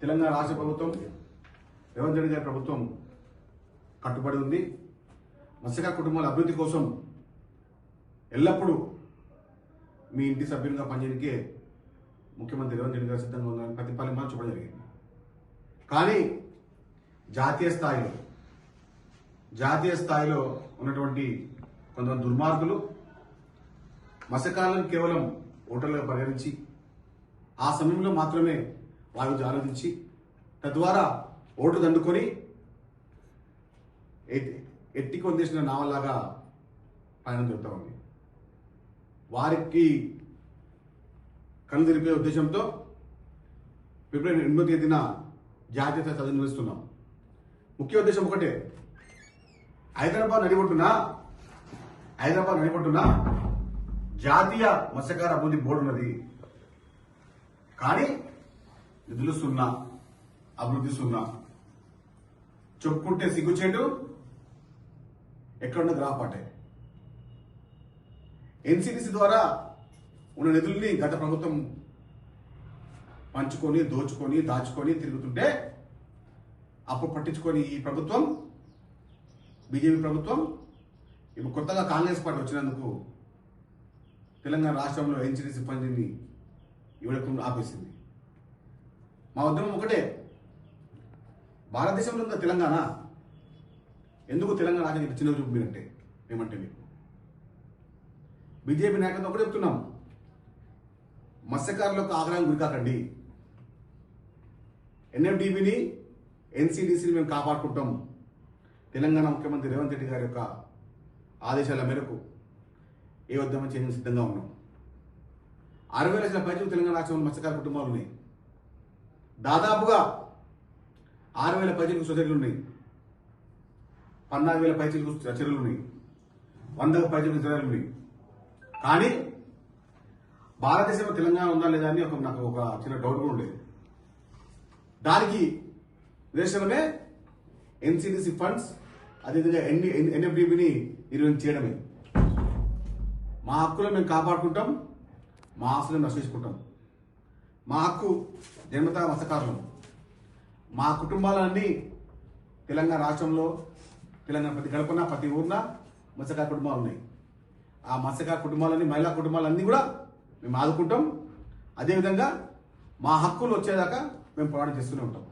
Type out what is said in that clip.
తెలంగాణ రాష్ట్ర ప్రభుత్వం రేవంత్ రెడ్డి గారి ప్రభుత్వం కట్టుబడి ఉంది. మత్స్యకార కుటుంబాల అభివృద్ధి కోసం ఎల్లప్పుడూ మీ ఇంటి సభ్యునిగా పనిచేయడానికే ముఖ్యమంత్రి రేవంత్ రెడ్డి గారు సిద్ధంగా ఉన్నారని ప్రతిపాదన చూపడం జరిగింది. కానీ జాతీయ స్థాయిలో ఉన్నటువంటి కొంతమంది దుర్మార్గులు మత్స్యకారులను కేవలం ఓటర్లుగా పరిగణించి ఆ సమయంలో మాత్రమే వారి గురించి ఆలోచించి తద్వారా ఓటు దండుకొని ఎట్టి కొందేసిన నావల్లాగా ప్రయాణం జరుగుతూ ఉంది. వారికి కళ్ళు తెరిపే ఉద్దేశంతో ఫిబ్రవరి 8వ తేదీన జాతీయ సదస్సు నిర్వహిస్తున్నాం. ముఖ్య ఉద్దేశం ఒకటే, హైదరాబాద్ నడిపొట్టున జాతీయ మత్స్యకార అభివృద్ధి బోర్డు ఉన్నది. కానీ నిధులు సున్నా, అభివృద్ధి సున్నా. చెప్పుకుంటే సిగ్గుచేటు, ఎక్కడున్న గ్రాపాటే. ఎన్సిడిసి ద్వారా ఉన్న నిధుల్ని గత ప్రభుత్వం పంచుకొని దోచుకొని దాచుకొని తిరుగుతుంటే అప్పుడు పట్టించుకొని ఈ ప్రభుత్వం, బీజేపీ ప్రభుత్వం, ఇప్పుడు కొత్తగా కాంగ్రెస్ పార్టీ వచ్చినందుకు తెలంగాణ రాష్ట్రంలో ఎన్సిడిసి ఫండ్ని ఇవ్వడం ఆపేసింది. మా ఉద్యమం ఒకటే, భారతదేశంలో ఉన్న తెలంగాణ ఎందుకు తెలంగాణ రాజ్యం చిన్న చూపు మీరంటే ఏమంటే మీకు బీజేపీ నాయకులతో ఒకటే చెప్తున్నాం, మత్స్యకారులకు ఆగ్రహం గురికాకండి. ఎన్ఎఫ్డిబిని ఎన్సిడిసిని మేము కాపాడుకుంటాం. తెలంగాణ ముఖ్యమంత్రి రేవంత్ రెడ్డి గారి యొక్క ఆదేశాల మేరకు ఏ ఉద్యమం చేయడానికి సిద్ధంగా ఉన్నాం. 60,000 లక్షల పైచలకు తెలంగాణ రాష్ట్రంలో మత్స్యకార కుటుంబాలు ఉన్నాయి. దాదాపుగా 6,000 పైచలకు సొసైటీలు ఉన్నాయి. 14,000 పైచలకు చెరువులు ఉన్నాయి. 100 పైచలకు చెరువులు ఉన్నాయి. కానీ భారతదేశంలో తెలంగాణ ఉందా లేదా అని నాకు ఒక చిన్న డౌట్ కూడా ఉండేది. దానికి దేశంలోనే ఎన్సిడిసి ఫండ్స్, అదేవిధంగా ఎన్ఎఫ్డిబిని నిర్వహణ చేయడమే. మా హక్కులను మేము కాపాడుకుంటాం, మా ఆస్తులను రక్షించుకుంటాం. మా హక్కు జన్మతా మత్స్యకారులం. మా కుటుంబాలన్నీ తెలంగాణ రాష్ట్రంలో, తెలంగాణ ప్రతి గడపన ప్రతి ఊరిన మత్స్యకార కుటుంబాలు ఉన్నాయి. ఆ మత్స్యకార కుటుంబాలన్నీ, మహిళా కుటుంబాలన్నీ కూడా మేము ఆదుకుంటాం. అదేవిధంగా మా హక్కులు వచ్చేదాకా మేము పోరాటం చేస్తూనే ఉంటాం.